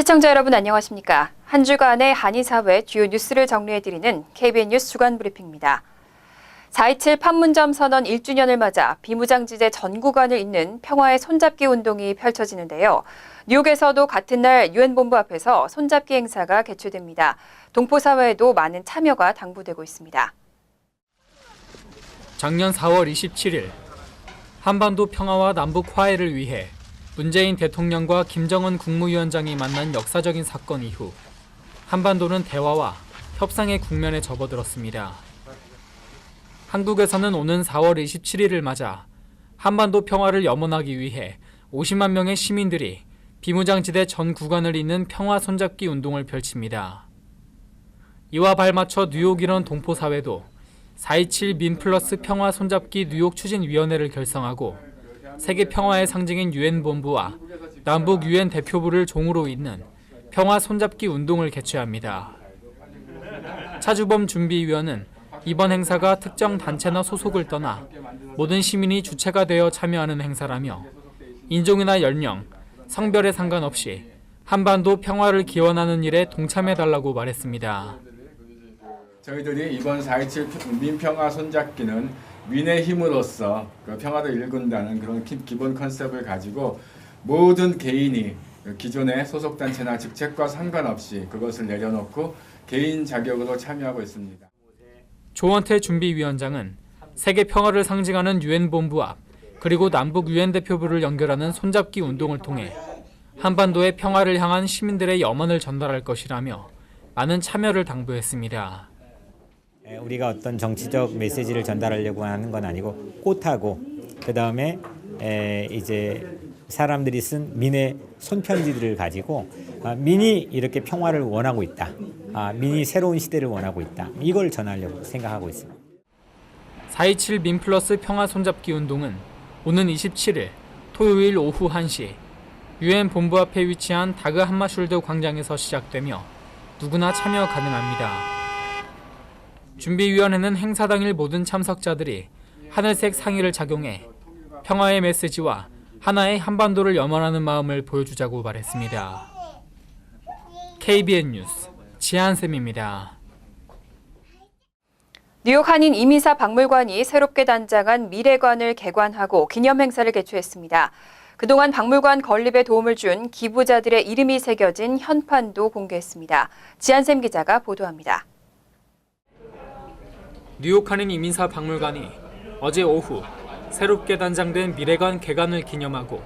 시청자 여러분 안녕하십니까? 한 주간의 한의사회 주요 뉴스를 정리해드리는 KBN 뉴스 주간 브리핑입니다. 4.27 판문점 선언 1주년을 맞아 비무장지대 전 구간을 잇는 평화의 손잡기 운동이 펼쳐지는데요. 뉴욕에서도 같은 날 유엔 본부 앞에서 손잡기 행사가 개최됩니다. 동포사회에도 많은 참여가 당부되고 있습니다. 작년 4월 27일 한반도 평화와 남북 화해를 위해 문재인 대통령과 김정은 국무위원장이 만난 역사적인 사건 이후 한반도는 대화와 협상의 국면에 접어들었습니다. 한국에서는 오는 4월 27일을 맞아 한반도 평화를 염원하기 위해 50만 명의 시민들이 비무장지대 전 구간을 잇는 평화 손잡기 운동을 펼칩니다. 이와 발맞춰 뉴욕 일원 동포사회도 4.27 민플러스 평화 손잡기 뉴욕 추진위원회를 결성하고 세계 평화의 상징인 유엔 본부와 남북 유엔 대표부를 종으로 잇는 평화 손잡기 운동을 개최합니다. 차주범 준비위원은 이번 행사가 특정 단체나 소속을 떠나 모든 시민이 주체가 되어 참여하는 행사라며 인종이나 연령, 성별에 상관없이 한반도 평화를 기원하는 일에 동참해달라고 말했습니다. 저희들이 이번 4.27 민평화 손잡기는 민의 힘으로써 그 평화를 일군다는 그런 기본 컨셉을 가지고 모든 개인이 기존의 소속단체나 직책과 상관없이 그것을 내려놓고 개인 자격으로 참여하고 있습니다. 조원태 준비위원장은 세계 평화를 상징하는 유엔 본부 앞 그리고 남북 유엔 대표부를 연결하는 손잡기 운동을 통해 한반도의 평화를 향한 시민들의 염원을 전달할 것이라며 많은 참여를 당부했습니다. 우리가 어떤 정치적 메시지를 전달하려고 하는 건 아니고 꽃하고 그다음에 이제 사람들이 쓴 민의 손편지들을 가지고 민이 이렇게 평화를 원하고 있다. 민이 새로운 시대를 원하고 있다. 이걸 전하려고 생각하고 있습니다. 4.27 민플러스 평화 손잡기 운동은 오는 27일 토요일 오후 1시 유엔 본부 앞에 위치한 다그 함마슐드 광장에서 시작되며 누구나 참여 가능합니다. 준비위원회는 행사 당일 모든 참석자들이 하늘색 상의를 착용해 평화의 메시지와 하나의 한반도를 염원하는 마음을 보여주자고 말했습니다. KBN 뉴스 지한샘입니다. 뉴욕 한인 이민사 박물관이 새롭게 단장한 미래관을 개관하고 기념 행사를 개최했습니다. 그동안 박물관 건립에 도움을 준 기부자들의 이름이 새겨진 현판도 공개했습니다. 지한샘 기자가 보도합니다. 뉴욕 한인 이민사 박물관이 어제 오후 새롭게 단장된 미래관 개관을 기념하고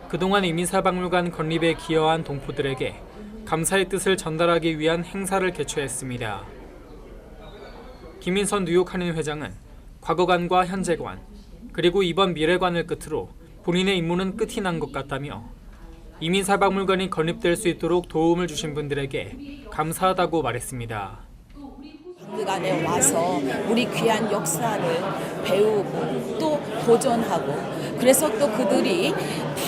그동안 이민사 박물관 건립에 기여한 동포들에게 감사의 뜻을 전달하기 위한 행사를 개최했습니다. 김인선 뉴욕 한인 회장은 과거관과 현재관, 그리고 이번 미래관을 끝으로 본인의 임무는 끝이 난 것 같다며 이민사 박물관이 건립될 수 있도록 도움을 주신 분들에게 감사하다고 말했습니다. 박물관에 와서 우리 귀한 역사를 배우고 또 보존하고 그래서 또 그들이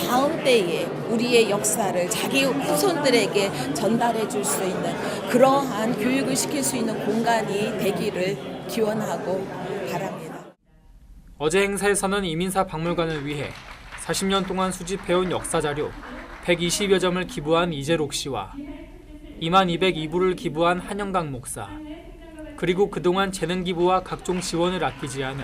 다음 때에 우리의 역사를 자기 후손들에게 전달해 줄 수 있는 그러한 교육을 시킬 수 있는 공간이 되기를 기원하고 바랍니다. 어제 행사에서는 이민사 박물관을 위해 40년 동안 수집해온 역사자료 120여 점을 기부한 이재록 씨와 2202부를 기부한 한영강 목사, 그리고 그동안 재능 기부와 각종 지원을 아끼지 않은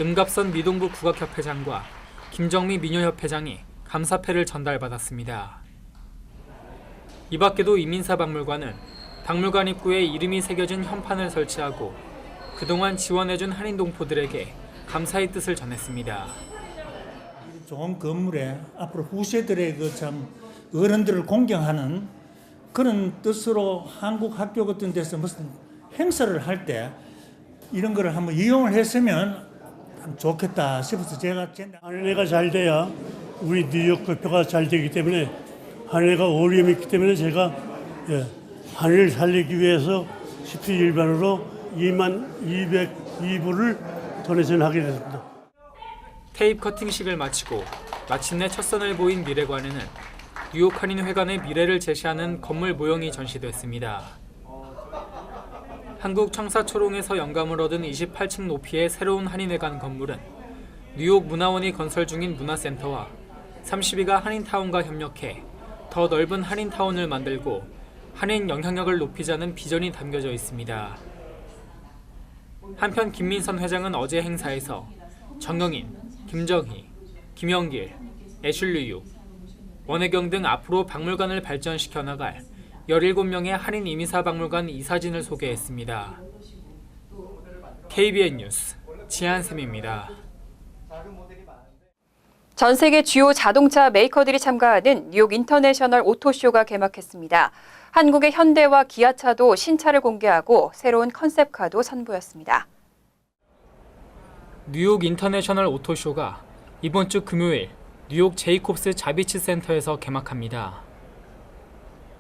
은갑선 미동부 국악협회장과 김정미 민요협회장이 감사패를 전달받았습니다. 이 밖에도 이민사 박물관은 박물관 입구에 이름이 새겨진 현판을 설치하고 그동안 지원해준 한인 동포들에게 감사의 뜻을 전했습니다. 좋은 건물에 앞으로 후세들의 그 참 어른들을 공경하는 그런 뜻으로 한국 학교 같은 데서 무슨 행사를 할 때 이런 거를 한번 이용을 했으면 참 좋겠다 싶어서 제가 한해가 잘 돼야 우리 뉴욕 대표가 잘 되기 때문에 한해가 어려움이 있기 때문에 제가 한해를 살리기 위해서 17일반으로 2202부를 도네이션하게 됐습니다. 테이프 커팅식을 마치고 마침내 첫 선을 보인 미래관에는 뉴욕 한인 회관의 미래를 제시하는 건물 모형이 전시됐습니다. 한국 청사초롱에서 영감을 얻은 28층 높이의 새로운 한인회관 건물은 뉴욕 문화원이 건설 중인 문화센터와 32가 한인타운과 협력해 더 넓은 한인타운을 만들고 한인 영향력을 높이자는 비전이 담겨져 있습니다. 한편 김민선 회장은 어제 행사에서 정영인, 김정희, 김영길, 애슐리 유, 원혜경 등 앞으로 박물관을 발전시켜 나갈 17명의 한인 이미사 박물관 이사진을 소개했습니다. KBN 뉴스 지한샘입니다. 전 세계 주요 자동차 메이커들이 참가하는 뉴욕 인터내셔널 오토쇼가 개막했습니다. 한국의 현대와 기아차도 신차를 공개하고 새로운 컨셉카도 선보였습니다. 뉴욕 인터내셔널 오토쇼가 이번 주 금요일 뉴욕 제이콥스 자비치 센터에서 개막합니다.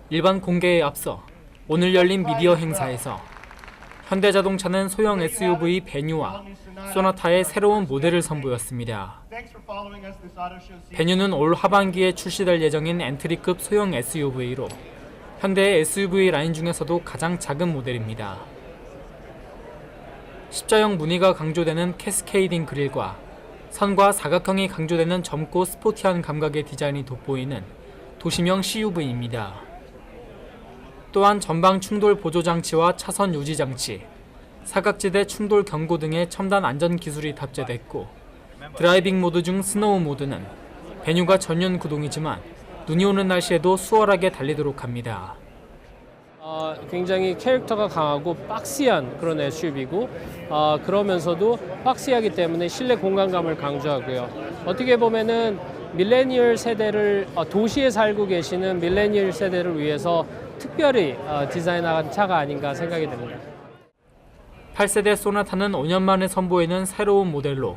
일반 공개에 앞서 오늘 열린 미디어 행사에서 현대자동차는 소형 SUV 베뉴와 소나타의 새로운 모델을 선보였습니다. 베뉴는 올 하반기에 출시될 예정인 엔트리급 소형 SUV로 현대의 SUV 라인 중에서도 가장 작은 모델입니다. 십자형 무늬가 강조되는 캐스케이딩 그릴과 선과 사각형이 강조되는 젊고 스포티한 감각의 디자인이 돋보이는 도시명 CUV입니다. 또한 전방 충돌 보조 장치와 차선 유지 장치, 사각지대 충돌 경고 등의 첨단 안전 기술이 탑재됐고 드라이빙 모드 중 스노우 모드는 베뉴가 전륜 구동이지만 눈이 오는 날씨에도 수월하게 달리도록 합니다. 굉장히 캐릭터가 강하고 박시한 그런 SUV고 그러면서도 박시하기 때문에 실내 공간감을 강조하고요. 어떻게 보면은 밀레니얼 세대를 도시에 살고 계시는 밀레니얼 세대를 위해서 특별히 디자인한 차가 아닌가 생각이 됩니다. 8세대 소나타는 5년 만에 선보이는 새로운 모델로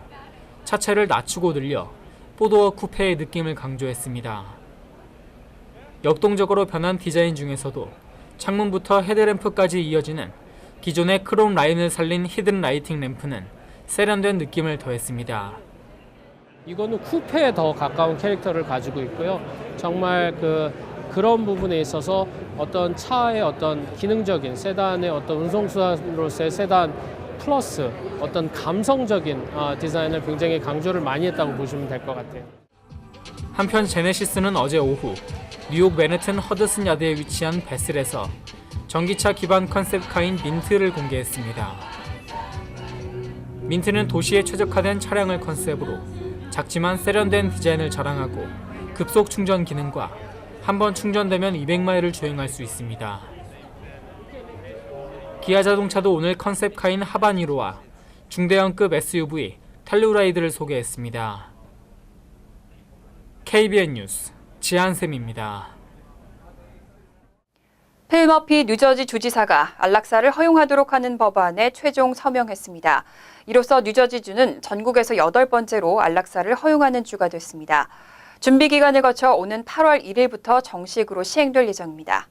차체를 낮추고 늘려 4도어 쿠페의 느낌을 강조했습니다. 역동적으로 변한 디자인 중에서도 창문부터 헤드램프까지 이어지는 기존의 크롬 라인을 살린 히든 라이팅 램프는 세련된 느낌을 더했습니다. 이거는 쿠페에 더 가까운 캐릭터를 가지고 있고요. 정말 그런 부분에 있어서 어떤 차의 어떤 기능적인 세단의 어떤 운송수단으로서의 세단 플러스 어떤 감성적인 디자인을 굉장히 강조를 많이 했다고 보시면 될 것 같아요. 한편 제네시스는 어제 오후 뉴욕 맨해튼 허드슨 야드에 위치한 베슬에서 전기차 기반 컨셉카인 민트를 공개했습니다. 민트는 도시에 최적화된 차량을 컨셉으로 작지만 세련된 디자인을 자랑하고 급속 충전 기능과 한 번 충전되면 200마일을 주행할 수 있습니다. 기아 자동차도 오늘 컨셉카인 하바니로와 중대형급 SUV 텔루라이드를 소개했습니다. KBN 뉴스 지한샘입니다. 필 머피 뉴저지 주지사가 안락사를 허용하도록 하는 법안에 최종 서명했습니다. 이로써 뉴저지주는 전국에서 8번째로 안락사를 허용하는 주가 됐습니다. 준비 기간을 거쳐 오는 8월 1일부터 정식으로 시행될 예정입니다.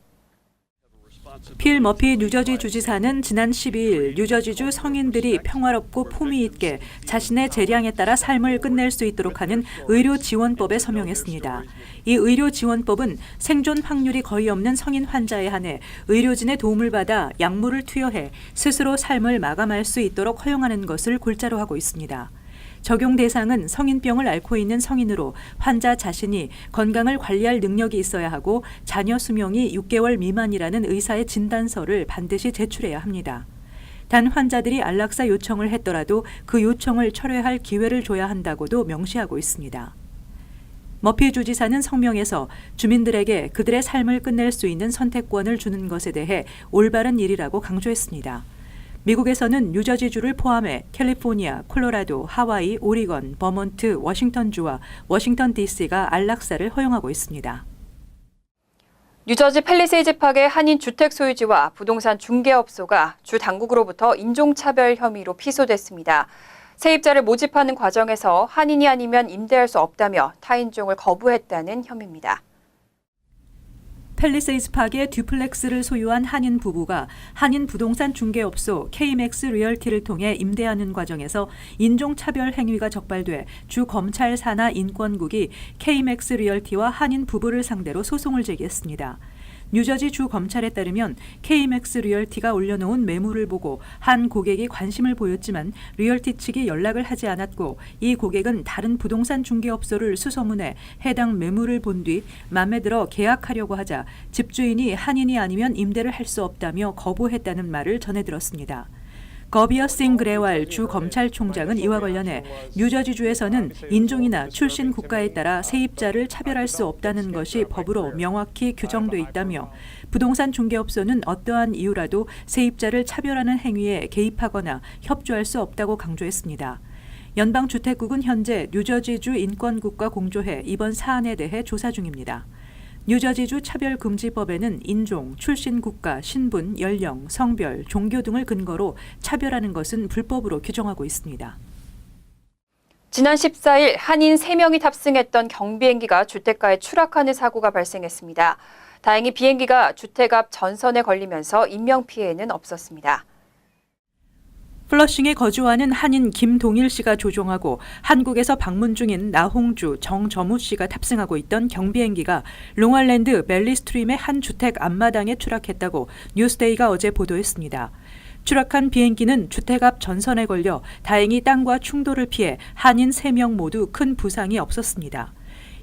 필 머피 뉴저지 주지사는 지난 12일 뉴저지주 성인들이 평화롭고 품위 있게 자신의 재량에 따라 삶을 끝낼 수 있도록 하는 의료지원법에 서명했습니다. 이 의료지원법은 생존 확률이 거의 없는 성인 환자에 한해 의료진의 도움을 받아 약물을 투여해 스스로 삶을 마감할 수 있도록 허용하는 것을 골자로 하고 있습니다. 적용 대상은 성인병을 앓고 있는 성인으로 환자 자신이 건강을 관리할 능력이 있어야 하고 자녀 수명이 6개월 미만이라는 의사의 진단서를 반드시 제출해야 합니다. 단 환자들이 안락사 요청을 했더라도 그 요청을 철회할 기회를 줘야 한다고도 명시하고 있습니다. 머피 주지사는 성명에서 주민들에게 그들의 삶을 끝낼 수 있는 선택권을 주는 것에 대해 올바른 일이라고 강조했습니다. 미국에서는 뉴저지주를 포함해 캘리포니아, 콜로라도, 하와이, 오리건, 버몬트, 워싱턴주와 워싱턴 DC가 안락사를 허용하고 있습니다. 뉴저지 팰리세이즈 파크의 한인 주택 소유지와 부동산 중개업소가 주 당국으로부터 인종차별 혐의로 피소됐습니다. 세입자를 모집하는 과정에서 한인이 아니면 임대할 수 없다며 타인종을 거부했다는 혐의입니다. 팰리세이즈 파크의 듀플렉스를 소유한 한인 부부가 한인 부동산 중개업소 KMX 리얼티를 통해 임대하는 과정에서 인종차별 행위가 적발돼 주 검찰 산하 인권국이 KMX 리얼티와 한인 부부를 상대로 소송을 제기했습니다. 뉴저지 주 검찰에 따르면 KMX 리얼티가 올려놓은 매물을 보고 한 고객이 관심을 보였지만 리얼티 측이 연락을 하지 않았고 이 고객은 다른 부동산 중개업소를 수소문해 해당 매물을 본 뒤 맘에 들어 계약하려고 하자 집주인이 한인이 아니면 임대를 할 수 없다며 거부했다는 말을 전해 들었습니다. 거비어 싱 그레왈 주 검찰총장은 이와 관련해 뉴저지주에서는 인종이나 출신 국가에 따라 세입자를 차별할 수 없다는 것이 법으로 명확히 규정돼 있다며 부동산 중개업소는 어떠한 이유라도 세입자를 차별하는 행위에 개입하거나 협조할 수 없다고 강조했습니다. 연방주택국은 현재 뉴저지주 인권국과 공조해 이번 사안에 대해 조사 중입니다. 뉴저지주 차별금지법에는 인종, 출신 국가, 신분, 연령, 성별, 종교 등을 근거로 차별하는 것은 불법으로 규정하고 있습니다. 지난 14일 한인 3명이 탑승했던 경비행기가 주택가에 추락하는 사고가 발생했습니다. 다행히 비행기가 주택 앞 전선에 걸리면서 인명피해는 없었습니다. 플러싱에 거주하는 한인 김동일 씨가 조종하고 한국에서 방문 중인 나홍주, 정점우 씨가 탑승하고 있던 경비행기가 롱알랜드 벨리스트림의 한 주택 앞마당에 추락했다고 뉴스데이가 어제 보도했습니다. 추락한 비행기는 주택 앞 전선에 걸려 다행히 땅과 충돌을 피해 한인 3명 모두 큰 부상이 없었습니다.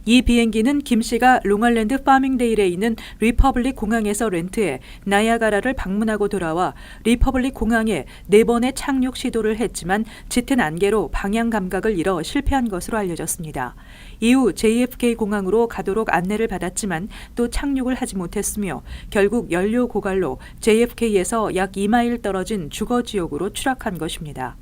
이 비행기는 김 씨가 롱알랜드 파밍데일에 있는 리퍼블릭 공항에서 렌트해 나이아가라를 방문하고 돌아와 리퍼블릭 공항에 4번의 착륙 시도를 했지만 짙은 안개로 방향 감각을 잃어 실패한 것으로 알려졌습니다. 이후 JFK 공항으로 가도록 안내를 받았지만 또 착륙을 하지 못했으며 결국 연료 고갈로 JFK에서 약 2마일 떨어진 주거 지역으로 추락한 것입니다.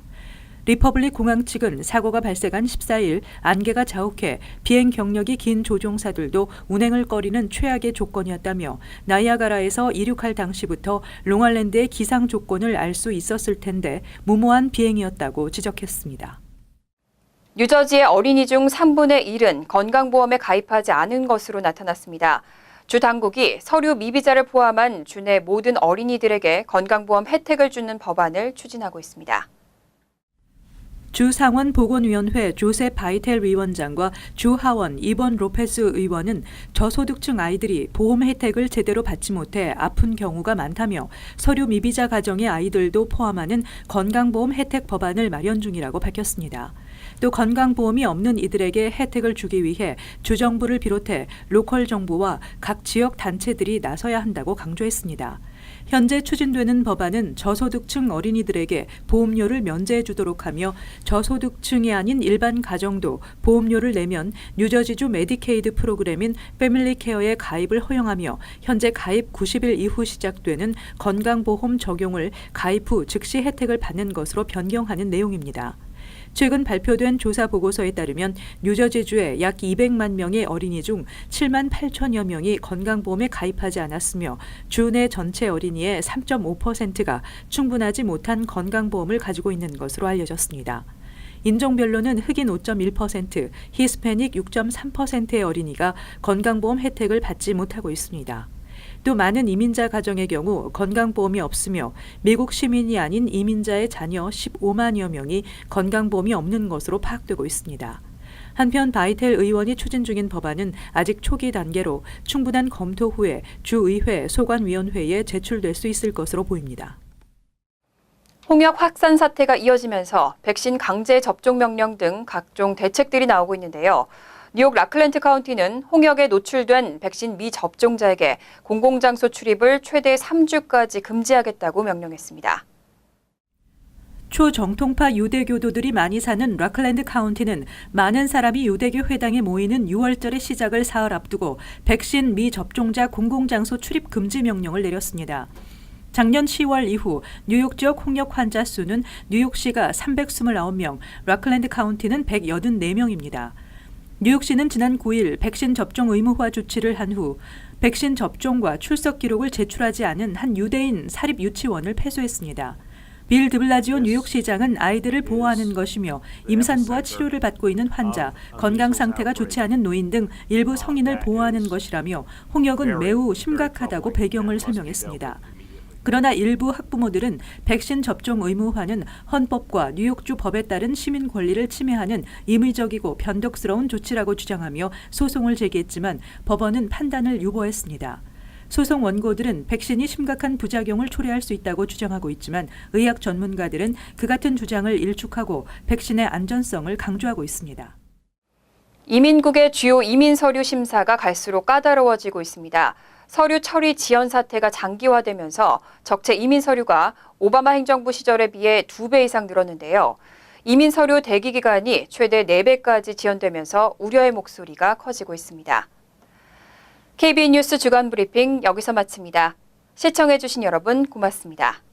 리퍼블릭 공항 측은 사고가 발생한 14일 안개가 자욱해 비행 경력이 긴 조종사들도 운행을 꺼리는 최악의 조건이었다며 나이아가라에서 이륙할 당시부터 롱알랜드의 기상 조건을 알 수 있었을 텐데 무모한 비행이었다고 지적했습니다. 뉴저지의 어린이 중 3분의 1은 건강보험에 가입하지 않은 것으로 나타났습니다. 주 당국이 서류 미비자를 포함한 주 내 모든 어린이들에게 건강보험 혜택을 주는 법안을 추진하고 있습니다. 주 상원 보건위원회 조셉 바이텔 위원장과 주 하원 이번 로페스 의원은 저소득층 아이들이 보험 혜택을 제대로 받지 못해 아픈 경우가 많다며 서류 미비자 가정의 아이들도 포함하는 건강보험 혜택 법안을 마련 중이라고 밝혔습니다. 또 건강보험이 없는 이들에게 혜택을 주기 위해 주정부를 비롯해 로컬 정부와 각 지역 단체들이 나서야 한다고 강조했습니다. 현재 추진되는 법안은 저소득층 어린이들에게 보험료를 면제해 주도록 하며 저소득층이 아닌 일반 가정도 보험료를 내면 뉴저지주 메디케이드 프로그램인 패밀리 케어에 가입을 허용하며 현재 가입 90일 이후 시작되는 건강보험 적용을 가입 후 즉시 혜택을 받는 것으로 변경하는 내용입니다. 최근 발표된 조사 보고서에 따르면 뉴저지주의 약 200만 명의 어린이 중 7만 8천여 명이 건강보험에 가입하지 않았으며 주 내 전체 어린이의 3.5%가 충분하지 못한 건강보험을 가지고 있는 것으로 알려졌습니다. 인종별로는 흑인 5.1%, 히스패닉 6.3%의 어린이가 건강보험 혜택을 받지 못하고 있습니다. 또 많은 이민자 가정의 경우 건강보험이 없으며 미국 시민이 아닌 이민자의 자녀 15만여 명이 건강보험이 없는 것으로 파악되고 있습니다. 한편 바이텔 의원이 추진 중인 법안은 아직 초기 단계로 충분한 검토 후에 주의회 소관위원회에 제출될 수 있을 것으로 보입니다. 홍역 확산 사태가 이어지면서 백신 강제 접종 명령 등 각종 대책들이 나오고 있는데요. 뉴욕 라클랜드 카운티는 홍역에 노출된 백신 미접종자에게 공공장소 출입을 최대 3주까지 금지하겠다고 명령했습니다. 초정통파 유대교도들이 많이 사는 라클랜드 카운티는 많은 사람이 유대교 회당에 모이는 6월절의 시작을 사흘 앞두고 백신 미접종자 공공장소 출입 금지 명령을 내렸습니다. 작년 10월 이후 뉴욕 지역 홍역 환자 수는 뉴욕시가 329명, 라클랜드 카운티는 184명입니다. 뉴욕시는 지난 9일 백신 접종 의무화 조치를 한 후 백신 접종과 출석 기록을 제출하지 않은 한 유대인 사립 유치원을 폐소했습니다. 빌 드블라지오 뉴욕시장은 아이들을 보호하는 것이며 임산부와 치료를 받고 있는 환자, 건강 상태가 좋지 않은 노인 등 일부 성인을 보호하는 것이라며 홍역은 매우 심각하다고 배경을 설명했습니다. 그러나 일부 학부모들은 백신 접종 의무화는 헌법과 뉴욕주 법에 따른 시민 권리를 침해하는 임의적이고 변덕스러운 조치라고 주장하며 소송을 제기했지만 법원은 판단을 유보했습니다. 소송 원고들은 백신이 심각한 부작용을 초래할 수 있다고 주장하고 있지만 의학 전문가들은 그 같은 주장을 일축하고 백신의 안전성을 강조하고 있습니다. 이민국의 주요 이민 서류 심사가 갈수록 까다로워지고 있습니다. 서류 처리 지연 사태가 장기화되면서 적체 이민 서류가 오바마 행정부 시절에 비해 2배 이상 늘었는데요. 이민 서류 대기 기간이 최대 4배까지 지연되면서 우려의 목소리가 커지고 있습니다. KBN 뉴스 주간 브리핑 여기서 마칩니다. 시청해주신 여러분 고맙습니다.